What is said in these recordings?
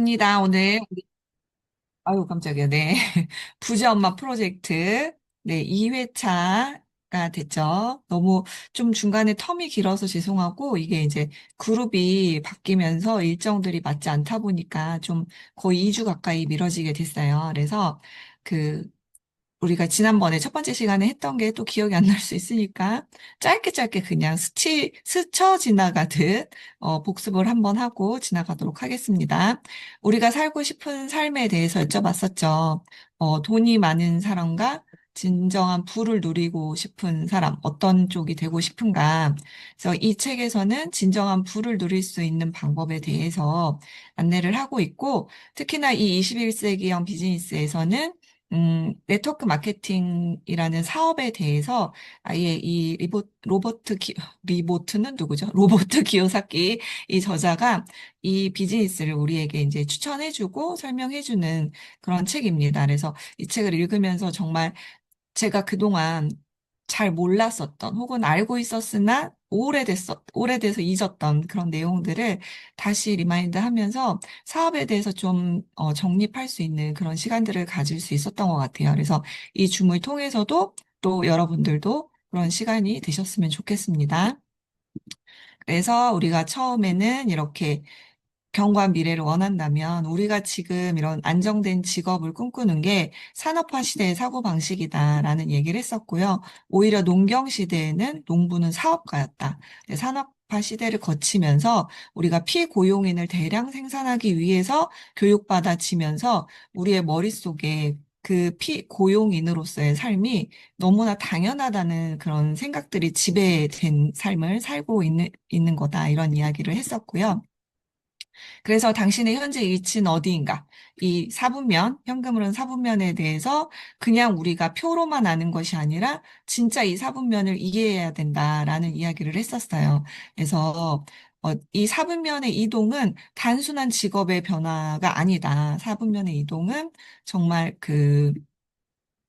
반갑습니다. 아유, 깜짝이야. 네. 부자 엄마 프로젝트. 네, 2회차가 됐죠. 너무 좀 중간에 텀이 길어서 죄송하고, 이게 이제 그룹이 바뀌면서 일정들이 맞지 않다 보니까 좀 거의 2주 가까이 미뤄지게 됐어요. 그래서 그 우리가 지난번에 첫 번째 시간에 했던 게 또 기억이 안 날 수 있으니까 짧게 짧게 그냥 스쳐 지나가듯 복습을 한번 하고 지나가도록 하겠습니다. 우리가 살고 싶은 삶에 대해서 여쭤봤었죠. 돈이 많은 사람과 진정한 부를 누리고 싶은 사람, 어떤 쪽이 되고 싶은가. 그래서 이 책에서는 진정한 부를 누릴 수 있는 방법에 대해서 안내를 하고 있고, 특히나 이 21세기형 비즈니스에서는 네트워크 마케팅이라는 사업에 대해서 아예 리보트는 누구죠? 로버트 기요사키 이 저자가 이 비즈니스를 우리에게 이제 추천해주고 설명해주는 그런 책입니다. 그래서 이 책을 읽으면서 정말 제가 그동안 잘 몰랐었던 혹은 알고 있었으나 오래돼서 잊었던 그런 내용들을 다시 리마인드 하면서 사업에 대해서 좀 정립할 수 있는 그런 시간들을 가질 수 있었던 것 같아요. 그래서 이 줌을 통해서도 또 여러분들도 그런 시간이 되셨으면 좋겠습니다. 그래서 우리가 처음에는 이렇게 경과 미래를 원한다면 우리가 지금 이런 안정된 직업을 꿈꾸는 게 산업화 시대의 사고방식이다라는 얘기를 했었고요. 오히려 농경 시대에는 농부는 사업가였다. 근데 산업화 시대를 거치면서 우리가 피고용인을 대량 생산하기 위해서 교육받아지면서 우리의 머릿속에 그 피고용인으로서의 삶이 너무나 당연하다는 그런 생각들이 지배된 삶을 살고 있는 거다. 이런 이야기를 했었고요. 그래서 당신의 현재 위치는 어디인가? 이 사분면, 현금으로는 사분면에 대해서 그냥 우리가 표로만 아는 것이 아니라 진짜 이 사분면을 이해해야 된다라는 이야기를 했었어요. 그래서 이 사분면의 이동은 단순한 직업의 변화가 아니다. 사분면의 이동은 정말 그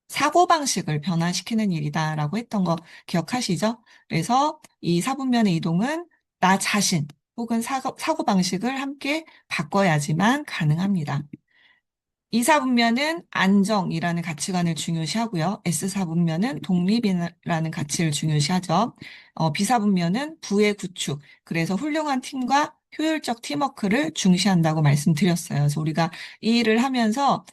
사고방식을 변화시키는 일이다라고 했던 거 기억하시죠? 그래서 이 사분면의 이동은 나 자신 혹은 사고방식을 함께 바꿔야지만 가능합니다. 이사분면은 안정이라는 가치관을 중요시하고요. S사분면은 독립이라는 가치를 중요시하죠. B사분면은 부의 구축, 그래서 훌륭한 팀과 효율적 팀워크를 중시한다고 말씀드렸어요. 그래서 우리가 이 일을 하면서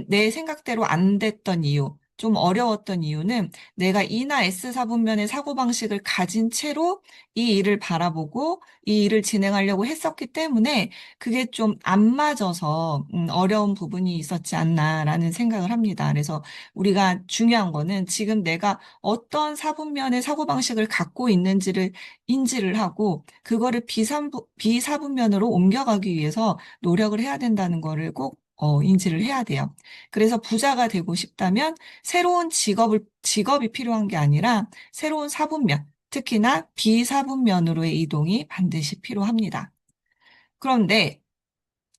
내 생각대로 안 됐던 이유, 좀 어려웠던 이유는 내가 E나 S사분면의 사고방식을 가진 채로 이 일을 바라보고 이 일을 진행하려고 했었기 때문에 그게 좀 안 맞아서 어려운 부분이 있었지 않나라는 생각을 합니다. 그래서 우리가 중요한 거는 지금 내가 어떤 사분면의 사고방식을 갖고 있는지를 인지를 하고 그거를 비사분면으로 옮겨가기 위해서 노력을 해야 된다는 거를 꼭 인지를 해야 돼요. 그래서 부자가 되고 싶다면 새로운 직업이 필요한 게 아니라 새로운 사분면, 특히나 비사분면으로의 이동이 반드시 필요합니다. 그런데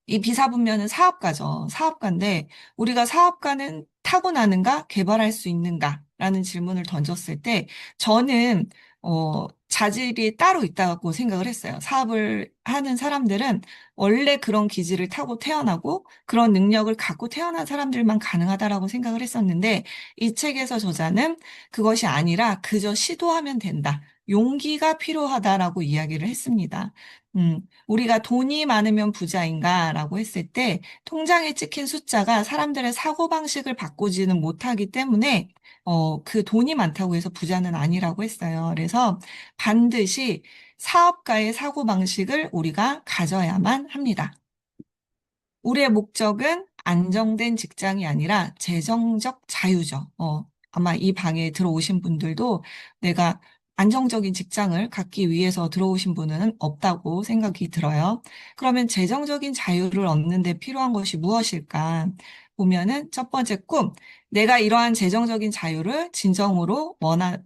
이 비사분면은 사업가죠. 사업가인데 우리가 사업가는 타고나는가 개발할 수 있는가? 라는 질문을 던졌을 때 저는 자질이 따로 있다고 생각을 했어요. 사업을 하는 사람들은 원래 그런 기질을 타고 태어나고 그런 능력을 갖고 태어난 사람들만 가능하다라고 생각을 했었는데 이 책에서 저자는 그것이 아니라 그저 시도하면 된다. 용기가 필요하다라고 이야기를 했습니다. 우리가 돈이 많으면 부자인가라고 했을 때 통장에 찍힌 숫자가 사람들의 사고방식을 바꾸지는 못하기 때문에 그 돈이 많다고 해서 부자는 아니라고 했어요. 그래서 반드시 사업가의 사고방식을 우리가 가져야만 합니다. 우리의 목적은 안정된 직장이 아니라 재정적 자유죠. 아마 이 방에 들어오신 분들도 내가 안정적인 직장을 갖기 위해서 들어오신 분은 없다고 생각이 들어요. 그러면 재정적인 자유를 얻는 데 필요한 것이 무엇일까? 보면은 첫 번째 내가 이러한 재정적인 자유를 진정으로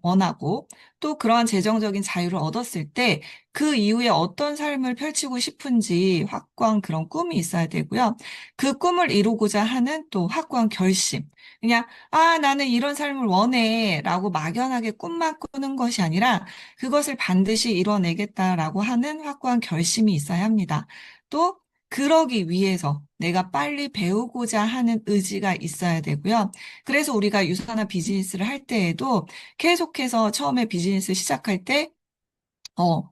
원하고 또 그러한 재정적인 자유를 얻었을 때 그 이후에 어떤 삶을 펼치고 싶은지 확고한 그런 꿈이 있어야 되고요. 그 꿈을 이루고자 하는 또 확고한 결심. 그냥, 나는 이런 삶을 원해. 라고 막연하게 꿈만 꾸는 것이 아니라 그것을 반드시 이뤄내겠다라고 하는 확고한 결심이 있어야 합니다. 또 그러기 위해서 내가 빨리 배우고자 하는 의지가 있어야 되고요. 그래서 우리가 유산화 비즈니스를 할 때에도 계속해서 처음에 비즈니스 시작할 때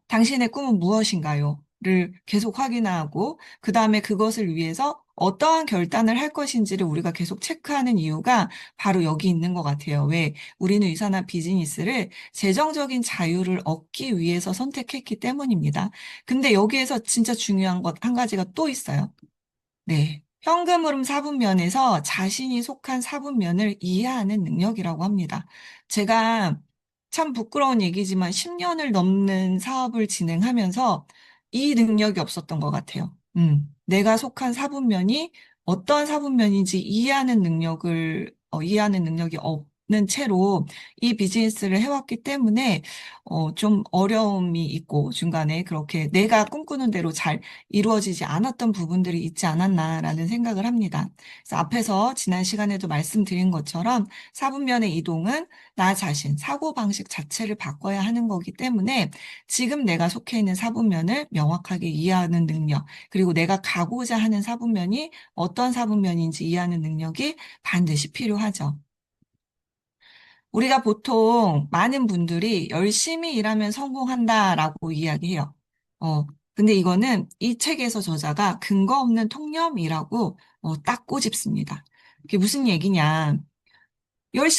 당신의 꿈은 무엇인가요? 를 계속 확인하고, 그 다음에 그것을 위해서 어떠한 결단을 할 것인지를 우리가 계속 체크하는 이유가 바로 여기 있는 것 같아요. 왜? 우리는 유산화 비즈니스를 재정적인 자유를 얻기 위해서 선택했기 때문입니다. 근데 여기에서 진짜 중요한 것 한 가지가 또 있어요. 네. 현금 흐름 사분면에서 자신이 속한 사분면을 이해하는 능력이라고 합니다. 제가 참 부끄러운 얘기지만 10년을 넘는 사업을 진행하면서 이 능력이 없었던 것 같아요. 내가 속한 사분면이 어떤 사분면인지 이해하는 능력이 없는 채로 이 비즈니스를 해왔기 때문에, 좀 어려움이 있고 중간에 그렇게 내가 꿈꾸는 대로 잘 이루어지지 않았던 부분들이 있지 않았나라는 생각을 합니다. 그래서 앞에서 지난 시간에도 말씀드린 것처럼 사분면의 이동은 나 자신, 사고방식 자체를 바꿔야 하는 거기 때문에 지금 내가 속해 있는 사분면을 명확하게 이해하는 능력, 그리고 내가 가고자 하는 사분면이 어떤 사분면인지 이해하는 능력이 반드시 필요하죠. 우리가 보통 많은 분들이 열심히 일하면 성공한다라고 이야기해요. 어, 근데 이거는 이 책에서 저자가 근거 없는 통념이라고 딱 꼬집습니다. 그게 무슨 얘기냐?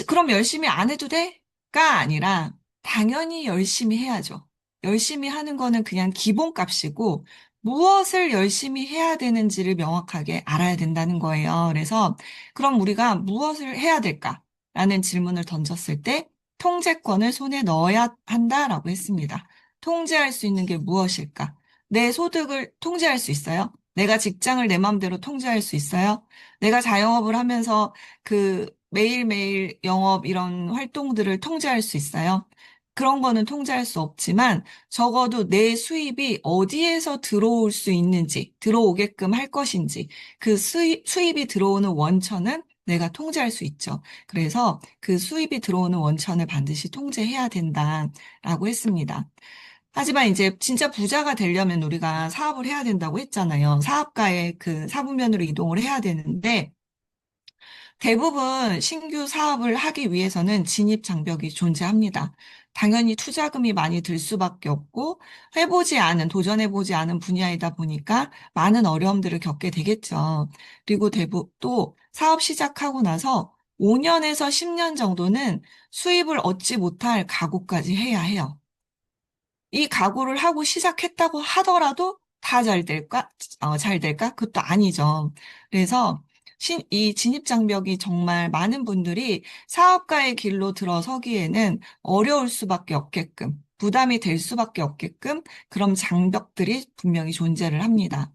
그럼 열심히 안 해도 돼?가 아니라 당연히 열심히 해야죠. 열심히 하는 거는 그냥 기본값이고 무엇을 열심히 해야 되는지를 명확하게 알아야 된다는 거예요. 그래서 그럼 우리가 무엇을 해야 될까라는 질문을 던졌을 때 통제권을 손에 넣어야 한다라고 했습니다. 통제할 수 있는 게 무엇일까? 내 소득을 통제할 수 있어요? 내가 직장을 내 마음대로 통제할 수 있어요? 내가 자영업을 하면서 매일매일 영업 이런 활동들을 통제할 수 있어요. 그런 거는 통제할 수 없지만 적어도 내 수입이 어디에서 들어올 수 있는지, 들어오게끔 할 것인지, 수입이 들어오는 원천은 내가 통제할 수 있죠. 그래서 그 수입이 들어오는 원천을 반드시 통제해야 된다라고 했습니다. 하지만 이제 진짜 부자가 되려면 우리가 사업을 해야 된다고 했잖아요. 사업가의 그 사부면으로 이동을 해야 되는데, 대부분 신규 사업을 하기 위해서는 진입 장벽이 존재합니다. 당연히 투자금이 많이 들 수밖에 없고 도전해보지 않은 분야이다 보니까 많은 어려움들을 겪게 되겠죠. 그리고 또 사업 시작하고 나서 5년에서 10년 정도는 수입을 얻지 못할 각오까지 해야 해요. 이 각오를 하고 시작했다고 하더라도 다 잘 될까? 잘 될까? 그것도 아니죠. 그래서 이 진입장벽이 정말 많은 분들이 사업가의 길로 들어서기에는 어려울 수밖에 없게끔, 부담이 될 수밖에 없게끔 그런 장벽들이 분명히 존재를 합니다.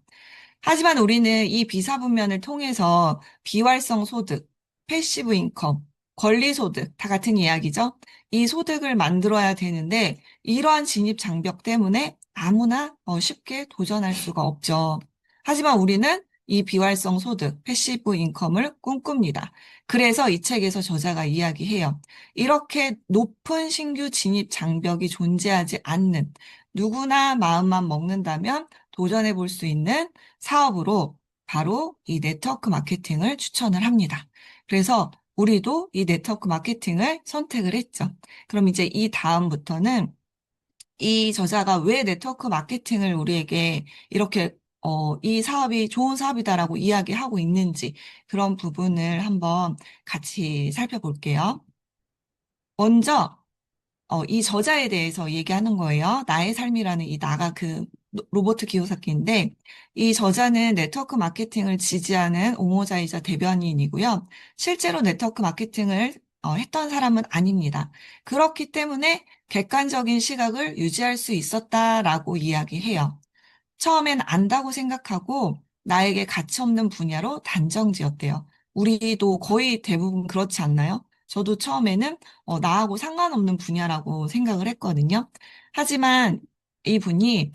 하지만 우리는 이 비사분면을 통해서 비활성 소득, 패시브 인컴, 권리 소득, 다 같은 이야기죠. 이 소득을 만들어야 되는데 이러한 진입 장벽 때문에 아무나 쉽게 도전할 수가 없죠. 하지만 우리는 이 비활성 소득, 패시브 인컴을 꿈꿉니다. 그래서 이 책에서 저자가 이야기해요. 이렇게 높은 신규 진입 장벽이 존재하지 않는 누구나 마음만 먹는다면 도전해 볼 수 있는 사업으로 바로 이 네트워크 마케팅을 추천을 합니다. 그래서 우리도 이 네트워크 마케팅을 선택을 했죠. 그럼 이제 이 다음부터는 이 저자가 왜 네트워크 마케팅을 우리에게 이렇게 이 사업이 좋은 사업이다라고 이야기하고 있는지 그런 부분을 한번 같이 살펴볼게요. 먼저 이 저자에 대해서 얘기하는 거예요. 나의 삶이라는 이 나가 로버트 기요사키인데, 이 저자는 네트워크 마케팅을 지지하는 옹호자이자 대변인이고요. 실제로 네트워크 마케팅을 했던 사람은 아닙니다. 그렇기 때문에 객관적인 시각을 유지할 수 있었다라고 이야기해요. 처음엔 안다고 생각하고 나에게 가치 없는 분야로 단정지었대요. 우리도 거의 대부분 그렇지 않나요? 저도 처음에는 나하고 상관없는 분야라고 생각을 했거든요. 하지만 이분이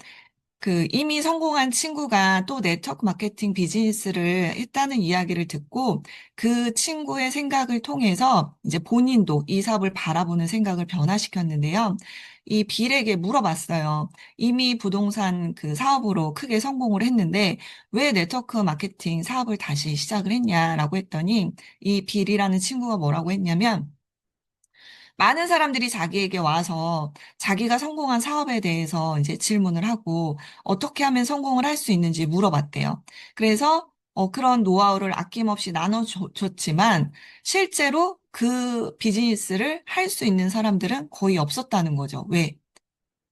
이미 성공한 친구가 또 네트워크 마케팅 비즈니스를 했다는 이야기를 듣고 그 친구의 생각을 통해서 이제 본인도 이 사업을 바라보는 생각을 변화시켰는데요. 이 빌에게 물어봤어요. 이미 부동산 그 사업으로 크게 성공을 했는데 왜 네트워크 마케팅 사업을 다시 시작을 했냐라고 했더니 이 빌이라는 친구가 뭐라고 했냐면 많은 사람들이 자기에게 와서 자기가 성공한 사업에 대해서 이제 질문을 하고 어떻게 하면 성공을 할 수 있는지 물어봤대요. 그래서 그런 노하우를 아낌없이 나눠줬지만 실제로 그 비즈니스를 할 수 있는 사람들은 거의 없었다는 거죠. 왜?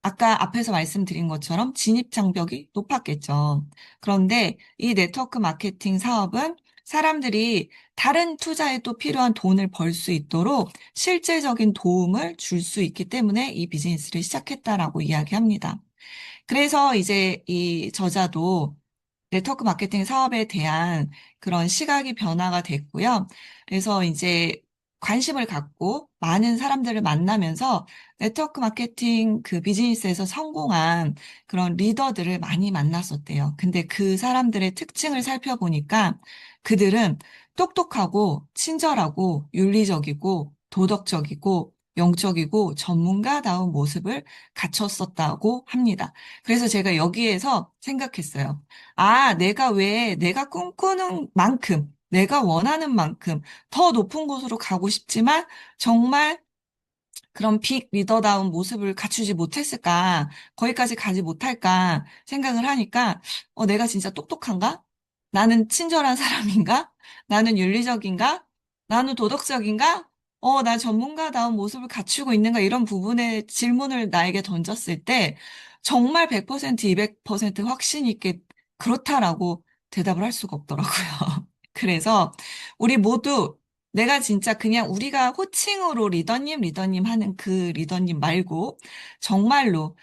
아까 앞에서 말씀드린 것처럼 진입 장벽이 높았겠죠. 그런데 이 네트워크 마케팅 사업은 사람들이 다른 투자에 또 필요한 돈을 벌 수 있도록 실질적인 도움을 줄 수 있기 때문에 이 비즈니스를 시작했다라고 이야기합니다. 그래서 이제 이 저자도 네트워크 마케팅 사업에 대한 그런 시각이 변화가 됐고요. 그래서 이제 관심을 갖고 많은 사람들을 만나면서 네트워크 마케팅 그 비즈니스에서 성공한 그런 리더들을 많이 만났었대요. 근데 그 사람들의 특징을 살펴보니까 그들은 똑똑하고 친절하고 윤리적이고 도덕적이고 영적이고 전문가다운 모습을 갖췄었다고 합니다. 그래서 제가 여기에서 생각했어요. 아, 내가 왜 내가 꿈꾸는 만큼, 내가 원하는 만큼 더 높은 곳으로 가고 싶지만 정말 그런 빅 리더다운 모습을 갖추지 못했을까? 거기까지 가지 못할까? 생각을 하니까, 내가 진짜 똑똑한가? 나는 친절한 사람인가? 나는 윤리적인가? 나는 도덕적인가? 나 전문가다운 모습을 갖추고 있는가? 이런 부분에 질문을 나에게 던졌을 때, 정말 100%, 200% 확신 있게 그렇다라고 대답을 할 수가 없더라고요. 그래서 우리 모두 내가 진짜 그냥 우리가 호칭으로 리더님, 리더님 하는 그 리더님 말고 정말로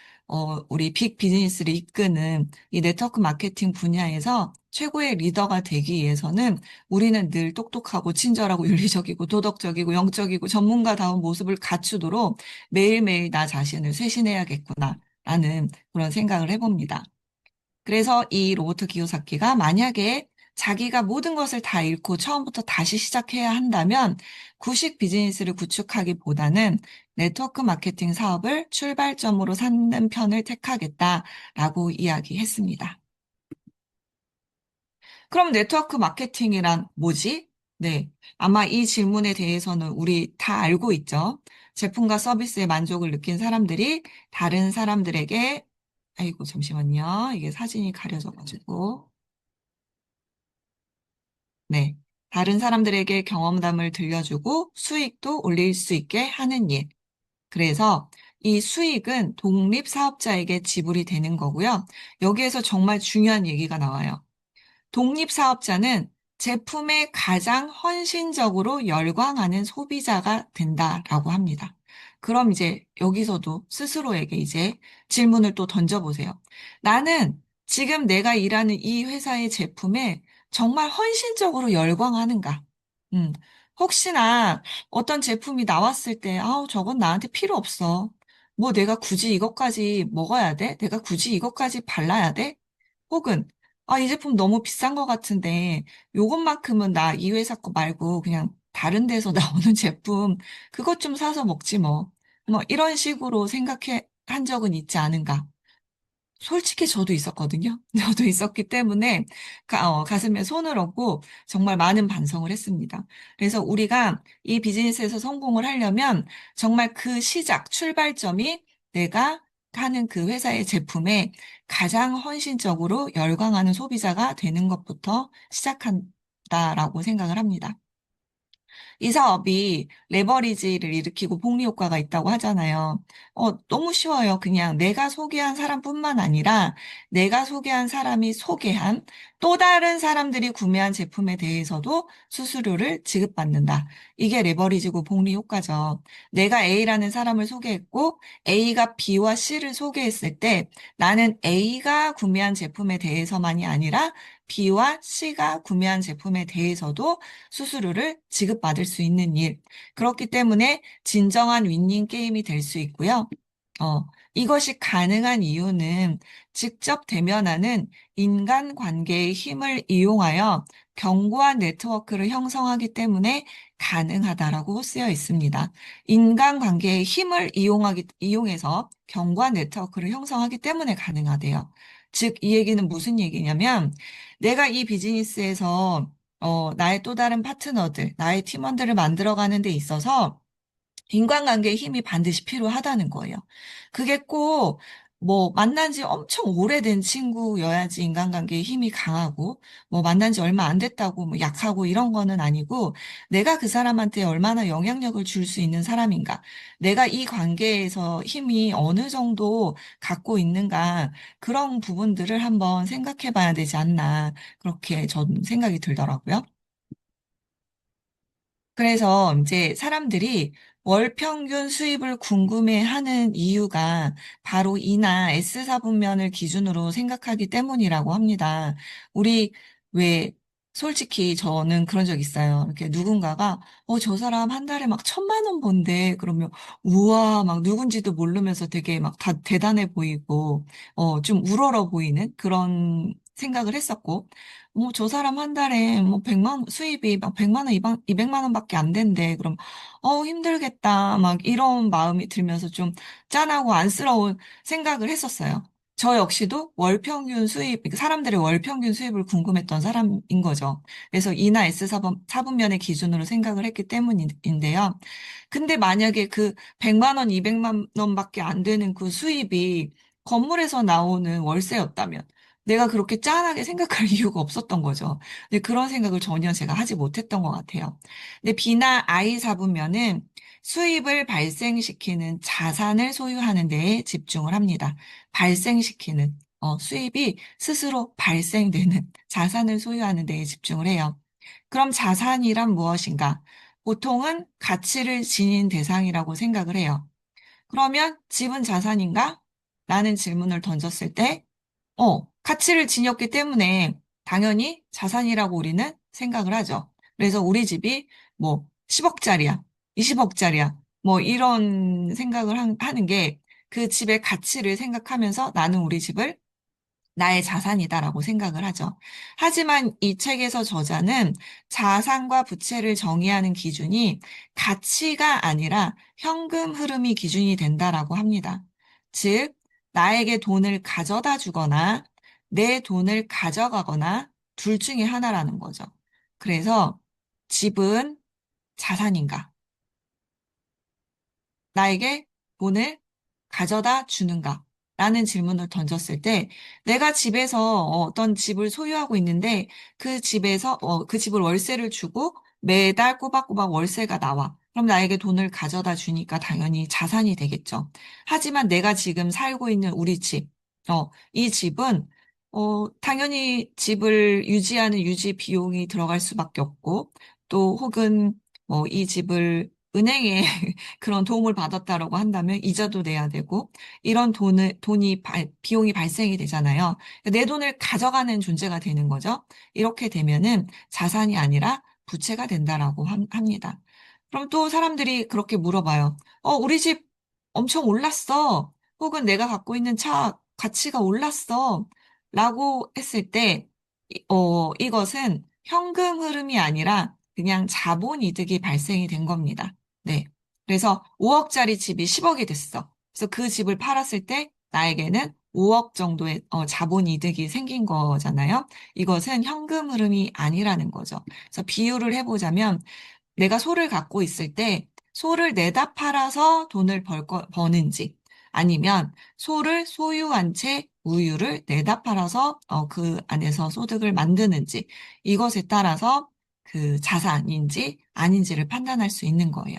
우리 빅 비즈니스를 이끄는 이 네트워크 마케팅 분야에서 최고의 리더가 되기 위해서는 우리는 늘 똑똑하고 친절하고 윤리적이고 도덕적이고 영적이고 전문가다운 모습을 갖추도록 매일매일 나 자신을 쇄신해야겠구나라는 그런 생각을 해봅니다. 그래서 이 로버트 기요사키가 만약에 자기가 모든 것을 다 잃고 처음부터 다시 시작해야 한다면 구식 비즈니스를 구축하기보다는 네트워크 마케팅 사업을 출발점으로 삼는 편을 택하겠다라고 이야기했습니다. 그럼 네트워크 마케팅이란 뭐지? 네. 아마 이 질문에 대해서는 우리 다 알고 있죠. 제품과 서비스의 만족을 느낀 사람들이 다른 사람들에게 아이고, 잠시만요. 이게 사진이 가려져가지고. 네. 다른 사람들에게 경험담을 들려주고 수익도 올릴 수 있게 하는 일. 그래서 이 수익은 독립 사업자에게 지불이 되는 거고요. 여기에서 정말 중요한 얘기가 나와요. 독립사업자는 제품에 가장 헌신적으로 열광하는 소비자가 된다라고 합니다. 그럼 이제 여기서도 스스로에게 이제 질문을 또 던져보세요. 나는 지금 내가 일하는 이 회사의 제품에 정말 헌신적으로 열광하는가? 음, 혹시나 어떤 제품이 나왔을 때, 아우, 저건 나한테 필요 없어. 뭐 내가 굳이 이것까지 먹어야 돼? 내가 굳이 이것까지 발라야 돼? 혹은 이 제품 너무 비싼 것 같은데, 요것만큼은 나 이 회사 거 말고 그냥 다른 데서 나오는 제품, 그것 좀 사서 먹지 뭐. 뭐, 이런 식으로 한 적은 있지 않은가. 솔직히 저도 있었거든요. 저도 있었기 때문에 가슴에 손을 얹고 정말 많은 반성을 했습니다. 그래서 우리가 이 비즈니스에서 성공을 하려면 정말 그 시작, 출발점이 내가 하는 그 회사의 제품에 가장 헌신적으로 열광하는 소비자가 되는 것부터 시작한다라고 생각을 합니다. 이 사업이 레버리지를 일으키고 복리 효과가 있다고 하잖아요. 너무 쉬워요. 그냥 내가 소개한 사람뿐만 아니라 내가 소개한 사람이 소개한 또 다른 사람들이 구매한 제품에 대해서도 수수료를 지급받는다. 이게 레버리지고 복리 효과죠. 내가 A라는 사람을 소개했고 A가 B와 C를 소개했을 때 나는 A가 구매한 제품에 대해서만이 아니라 B와 C가 구매한 제품에 대해서도 수수료를 지급받을 수 있는 일. 그렇기 때문에 진정한 윈닝 게임이 될 수 있고요. 이것이 가능한 이유는 직접 대면하는 인간관계의 힘을 이용하여 견고한 네트워크를 형성하기 때문에 가능하다라고 쓰여 있습니다. 인간관계의 힘을 이용해서 견고한 네트워크를 형성하기 때문에 가능하대요. 즉, 이 얘기는 무슨 얘기냐면, 내가 이 비즈니스에서 나의 또 다른 파트너들, 나의 팀원들을 만들어가는 데 있어서 인간관계의 힘이 반드시 필요하다는 거예요. 그게 꼭 뭐 만난 지 엄청 오래된 친구여야지 인간관계의 힘이 강하고 뭐 만난 지 얼마 안 됐다고 뭐 약하고 이런 거는 아니고 내가 그 사람한테 얼마나 영향력을 줄 수 있는 사람인가. 내가 이 관계에서 힘이 어느 정도 갖고 있는가. 그런 부분들을 한번 생각해 봐야 되지 않나. 그렇게 전 생각이 들더라고요. 그래서 이제 사람들이 월 평균 수입을 궁금해하는 이유가 바로 이나 S사분면을 기준으로 생각하기 때문이라고 합니다. 우리 왜 솔직히 저는 그런 적 있어요. 이렇게 누군가가 저 사람 한 달에 막 1,000만 원 번대. 그러면 우와 막 누군지도 모르면서 되게 막 다 대단해 보이고 좀 우러러 보이는 그런 생각을 했었고 저 사람 한 달에 뭐 100만, 수입이 막 100만 원, 200만 원밖에 안 된대. 그럼, 힘들겠다. 막 이런 마음이 들면서 좀 짠하고 안쓰러운 생각을 했었어요. 저 역시도 월 평균 수입, 그러니까 사람들의 월 평균 수입을 궁금했던 사람인 거죠. 그래서 이나 S 사분면의 기준으로 생각을 했기 때문인데요. 근데 만약에 그 100만 원, 200만 원밖에 안 되는 그 수입이 건물에서 나오는 월세였다면 내가 그렇게 짠하게 생각할 이유가 없었던 거죠. 근데 그런 생각을 전혀 제가 하지 못했던 것 같아요. 근데 B나 I 사분면은 수입을 발생시키는 자산을 소유하는 데에 집중을 합니다. 발생시키는, 수입이 스스로 발생되는 자산을 소유하는 데에 집중을 해요. 그럼 자산이란 무엇인가? 보통은 가치를 지닌 대상이라고 생각을 해요. 그러면 집은 자산인가? 라는 질문을 던졌을 때 가치를 지녔기 때문에 당연히 자산이라고 우리는 생각을 하죠. 그래서 우리 집이 뭐 10억짜리야, 20억짜리야, 뭐 이런 생각을 하는 게 그 집의 가치를 생각하면서 나는 우리 집을 나의 자산이다라고 생각을 하죠. 하지만 이 책에서 저자는 자산과 부채를 정의하는 기준이 가치가 아니라 현금 흐름이 기준이 된다라고 합니다. 즉, 나에게 돈을 가져다 주거나 내 돈을 가져가거나 둘 중에 하나라는 거죠. 그래서 집은 자산인가? 나에게 돈을 가져다 주는가? 라는 질문을 던졌을 때 내가 집에서 어떤 집을 소유하고 있는데 그 집에서 그 집을 월세를 주고 매달 꼬박꼬박 월세가 나와. 그럼 나에게 돈을 가져다 주니까 당연히 자산이 되겠죠. 하지만 내가 지금 살고 있는 우리 집, 이 집은 당연히 집을 유지하는 유지 비용이 들어갈 수밖에 없고 또 혹은 뭐 이 집을 은행에 그런 도움을 받았다라고 한다면 이자도 내야 되고 이런 비용이 발생이 되잖아요. 내 돈을 가져가는 존재가 되는 거죠. 이렇게 되면은 자산이 아니라 부채가 된다라고 합니다. 그럼 또 사람들이 그렇게 물어봐요. 우리 집 엄청 올랐어. 혹은 내가 갖고 있는 차 가치가 올랐어. 라고 했을 때, 이것은 현금 흐름이 아니라 그냥 자본 이득이 발생이 된 겁니다. 네. 그래서 5억짜리 집이 10억이 됐어. 그래서 그 집을 팔았을 때 나에게는 5억 정도의 자본 이득이 생긴 거잖아요. 이것은 현금 흐름이 아니라는 거죠. 그래서 비유를 해보자면 내가 소를 갖고 있을 때 소를 내다 팔아서 돈을 버는지 아니면 소를 소유한 채 우유를 내다 팔아서 그 안에서 소득을 만드는지 이것에 따라서 그 자산인지 아닌지를 판단할 수 있는 거예요.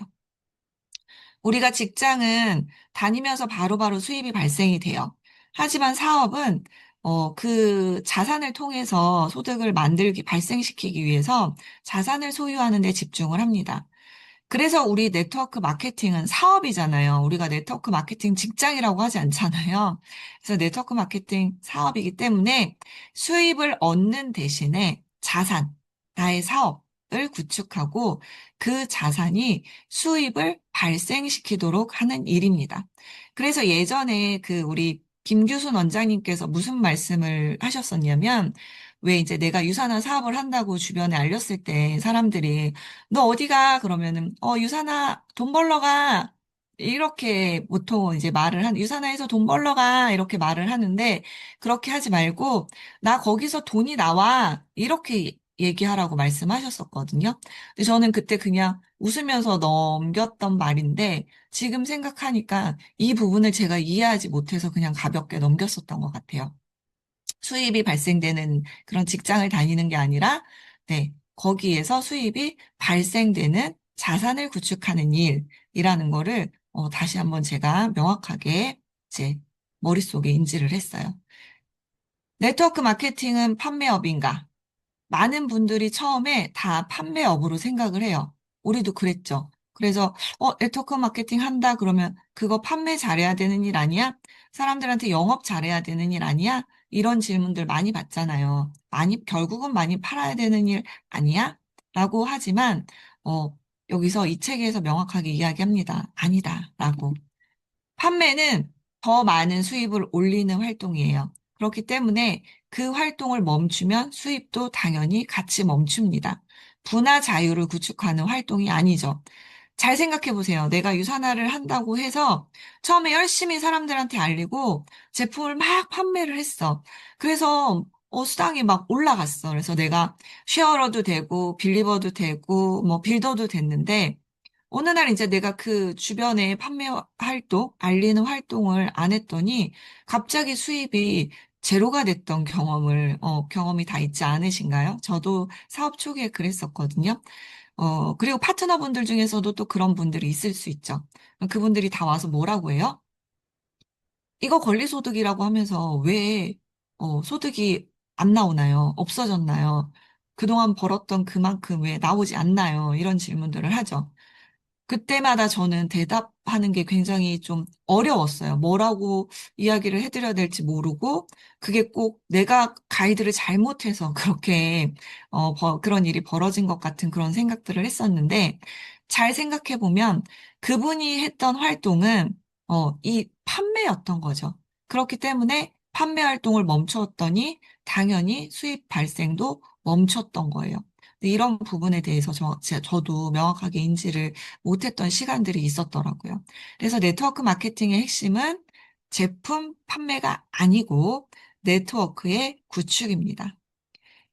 우리가 직장은 다니면서 바로바로 수입이 발생이 돼요. 하지만 사업은 그 자산을 통해서 소득을 발생시키기 위해서 자산을 소유하는 데 집중을 합니다. 그래서 우리 네트워크 마케팅은 사업이잖아요. 우리가 네트워크 마케팅 직장이라고 하지 않잖아요. 그래서 네트워크 마케팅 사업이기 때문에 수입을 얻는 대신에 나의 사업을 구축하고 그 자산이 수입을 발생시키도록 하는 일입니다. 그래서 예전에 그 우리 김규순 원장님께서 무슨 말씀을 하셨었냐면, 왜 이제 내가 유산화 사업을 한다고 주변에 알렸을 때 사람들이 너 어디가? 그러면은 유산화 돈 벌러 가. 이렇게 보통 이제 유산화에서 돈 벌러 가. 이렇게 말을 하는데 그렇게 하지 말고 나 거기서 돈이 나와. 이렇게 얘기하라고 말씀하셨었거든요. 근데 저는 그때 그냥 웃으면서 넘겼던 말인데 지금 생각하니까 이 부분을 제가 이해하지 못해서 그냥 가볍게 넘겼었던 것 같아요. 수입이 발생되는 그런 직장을 다니는 게 아니라, 네, 거기에서 수입이 발생되는 자산을 구축하는 일이라는 거를 다시 한번 제가 명확하게 제 머릿속에 인지를 했어요. 네트워크 마케팅은 판매업인가? 많은 분들이 처음에 다 판매업으로 생각을 해요. 우리도 그랬죠. 그래서, 네트워크 마케팅 한다 그러면 그거 판매 잘해야 되는 일 아니야? 사람들한테 영업 잘해야 되는 일 아니야? 이런 질문들 많이 받잖아요. 결국은 많이 팔아야 되는 일 아니야? 라고 하지만, 어, 여기서 이 책에서 명확하게 이야기합니다. 아니다. 라고. 판매는 더 많은 수입을 올리는 활동이에요. 그렇기 때문에 그 활동을 멈추면 수입도 당연히 같이 멈춥니다. 분화 자유를 구축하는 활동이 아니죠. 잘 생각해 보세요. 내가 유산화를 한다고 해서 처음에 열심히 사람들한테 알리고 제품을 막 판매를 했어. 그래서 수당이 막 올라갔어. 그래서 내가 쉐어러도 되고 빌리버도 되고 뭐 빌더도 됐는데 어느 날 이제 내가 그 주변에 판매 활동, 알리는 활동을 안 했더니 갑자기 수입이 제로가 됐던 경험이 다 있지 않으신가요? 저도 사업 초기에 그랬었거든요. 그리고 파트너분들 중에서도 또 그런 분들이 있을 수 있죠. 그분들이 다 와서 뭐라고 해요? 이거 권리소득이라고 하면서 왜, 소득이 안 나오나요? 없어졌나요? 그동안 벌었던 그만큼 왜 나오지 않나요? 이런 질문들을 하죠. 그때마다 저는 대답하는 게 굉장히 좀 어려웠어요. 뭐라고 이야기를 해드려야 될지 모르고, 그게 꼭 내가 가이드를 잘못해서 그렇게, 그런 일이 벌어진 것 같은 그런 생각들을 했었는데, 잘 생각해보면 그분이 했던 활동은, 이 판매였던 거죠. 그렇기 때문에 판매 활동을 멈췄더니 당연히 수입 발생도 멈췄던 거예요. 근데 이런 부분에 대해서 저도 명확하게 인지를 못했던 시간들이 있었더라고요. 그래서 네트워크 마케팅의 핵심은 제품 판매가 아니고 네트워크의 구축입니다.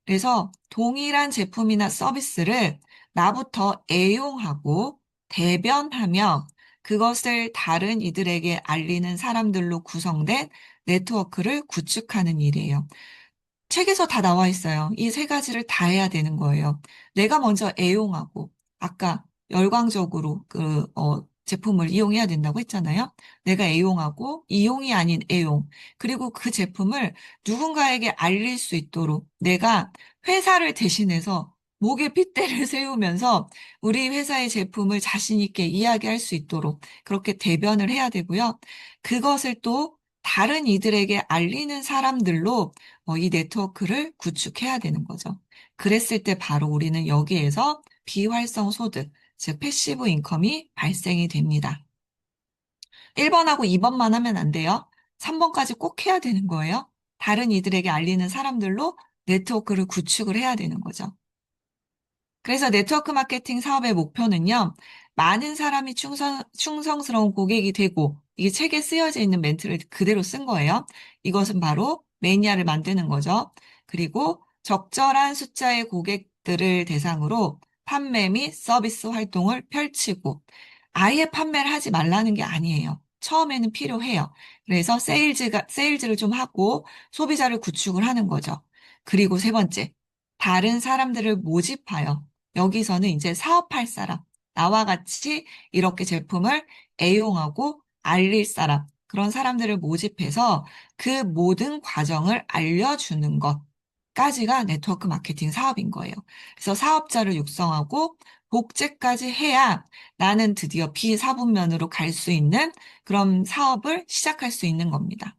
그래서 동일한 제품이나 서비스를 나부터 애용하고 대변하며 그것을 다른 이들에게 알리는 사람들로 구성된 네트워크를 구축하는 일이에요. 책에서 다 나와 있어요. 이 세 가지를 다 해야 되는 거예요. 내가 먼저 애용하고, 아까 열광적으로 제품을 이용해야 된다고 했잖아요. 내가 애용하고, 이용이 아닌 애용. 그리고 그 제품을 누군가에게 알릴 수 있도록 내가 회사를 대신해서 목에 핏대를 세우면서 우리 회사의 제품을 자신 있게 이야기할 수 있도록 그렇게 대변을 해야 되고요. 그것을 또 다른 이들에게 알리는 사람들로 이 네트워크를 구축해야 되는 거죠. 그랬을 때 바로 우리는 여기에서 비활성 소득, 즉 패시브 인컴이 발생이 됩니다. 1번하고 2번만 하면 안 돼요. 3번까지 꼭 해야 되는 거예요. 다른 이들에게 알리는 사람들로 네트워크를 구축을 해야 되는 거죠. 그래서 네트워크 마케팅 사업의 목표는요, 많은 사람이 충성스러운 고객이 되고, 이게 책에 쓰여져 있는 멘트를 그대로 쓴 거예요. 이것은 바로 매니아를 만드는 거죠. 그리고 적절한 숫자의 고객들을 대상으로 판매 및 서비스 활동을 펼치고, 아예 판매를 하지 말라는 게 아니에요. 처음에는 필요해요. 그래서 세일즈를 좀 하고 소비자를 구축을 하는 거죠. 그리고 세 번째, 다른 사람들을 모집하여 여기서는 이제 사업할 사람, 나와 같이 이렇게 제품을 애용하고 알릴 사람, 그런 사람들을 모집해서 그 모든 과정을 알려주는 것까지가 네트워크 마케팅 사업인 거예요. 그래서 사업자를 육성하고 복제까지 해야 나는 드디어 비사분면으로 갈 수 있는 그런 사업을 시작할 수 있는 겁니다.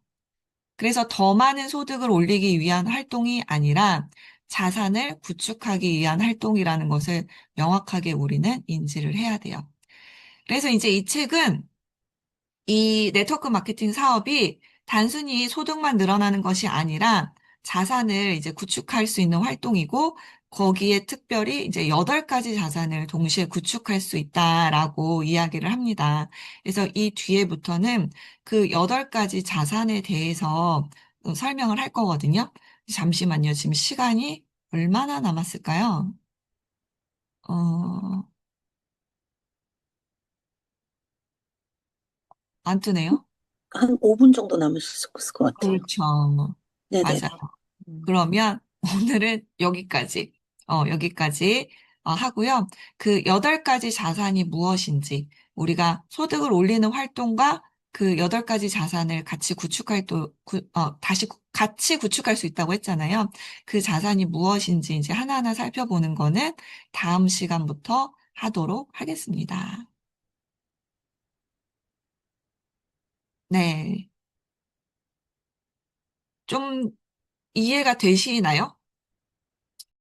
그래서 더 많은 소득을 올리기 위한 활동이 아니라 자산을 구축하기 위한 활동이라는 것을 명확하게 우리는 인지를 해야 돼요. 그래서 이제 이 책은 이 네트워크 마케팅 사업이 단순히 소득만 늘어나는 것이 아니라 자산을 이제 구축할 수 있는 활동이고 거기에 특별히 이제 8가지 자산을 동시에 구축할 수 있다라고 이야기를 합니다. 그래서 이 뒤에부터는 그 8가지 자산에 대해서 설명을 할 거거든요. 잠시만요. 지금 시간이 얼마나 남았을까요? 어, 안 뜨네요. 한 5분 정도 남으실 것 같아요. 그렇죠. 맞아요. 네네네. 그러면 오늘은 여기까지, 여기까지 하고요. 그 8가지 자산이 무엇인지, 우리가 소득을 올리는 활동과 그 8가지 자산을 같이 구축할 같이 구축할 수 있다고 했잖아요. 그 자산이 무엇인지 이제 하나하나 살펴보는 거는 다음 시간부터 하도록 하겠습니다. 네. 좀 이해가 되시나요?